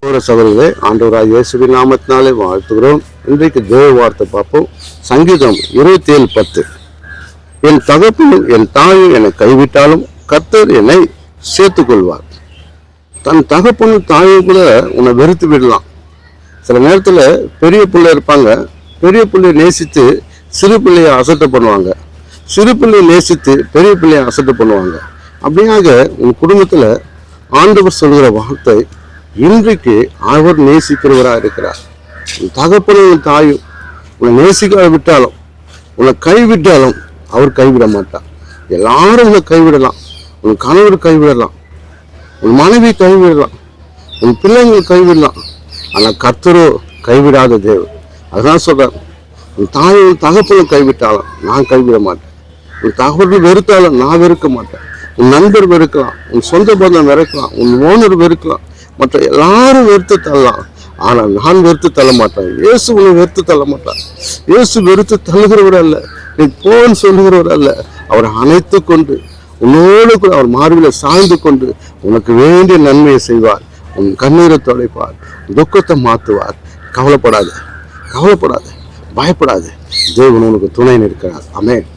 சகோதரர்களே, ஆண்டவராகிய இயேசுவின் நாமத்தினாலே வாழ்த்துகிறோம். இன்றைக்கு தேவ வார்த்தை பார்ப்போம். சங்கீதம் 27:10. என் தகப்பனும் என் தாயும் என்னை கைவிட்டாலும் கர்த்தர் என்னை சேர்த்துக் கொள்வார். தன் தகப்பனும் தாயும் கூட உன்னை வெறுத்து விடலாம். சில நேரத்துல பெரிய பிள்ளை இருப்பாங்க, பெரிய பிள்ளையை நேசித்து சிறு பிள்ளையை அசட்டை பண்ணுவாங்க, சிறு பிள்ளையை நேசித்து பெரிய பிள்ளையை அசட்டை பண்ணுவாங்க. அப்படியாக உன் குடும்பத்துல ஆண்டவர் சொல்கிற வார்த்தை, இன்றைக்கு அவர் நேசிக்கிறவராக இருக்கிறார். உன் தகப்பனும் தாயும் உன்னை நேசிக்க விட்டாலும், உன்னை கைவிட்டாலும் அவர் கைவிட மாட்டார். எல்லாரும் உன்னை கைவிடலாம், உன் கணவர் கைவிடலாம், உன் மனைவி கைவிடலாம், உன் பிள்ளைங்கள் கைவிடலாம். ஆனால் கர்த்தரோ கைவிடாத தேவன். அதுதான் சொல்றார், உன் தாயும் தகப்பனும் கைவிட்டாலும் நான் கைவிட மாட்டேன். உன் தகப்பன் வெறுத்தாலும் நான் வெறுக்க மாட்டேன். உன் நண்பர் வெறுக்கலாம், உன் சொந்த பந்தம் வெறுக்கலாம், உன் ஓனர் வெறுக்கலாம், மற்ற எல்லாரும் வெறுத்து தள்ளலாம். ஆனால் நான் வெறுத்து தள்ள மாட்டேன். இயேசு உன்னை வெறுத்து தள்ள மாட்டார். இயேசு வெறுத்து தள்ளுகிறவர் அல்ல, நீ போன்னு சொல்லுகிறவர் அல்ல. அவர் அணைத்து கொண்டு உன்னோடு கூட அவர் மார்பில சாய்ந்து கொண்டு உனக்கு வேண்டிய நன்மையை செய்வார். உன் கண்ணீரை துடைப்பார், துக்கத்தை மாற்றுவார். கவலைப்படாது, கவலைப்படாது, பயப்படாது. தேவன் உனக்கு துணை நிற்கிறார். ஆமென்.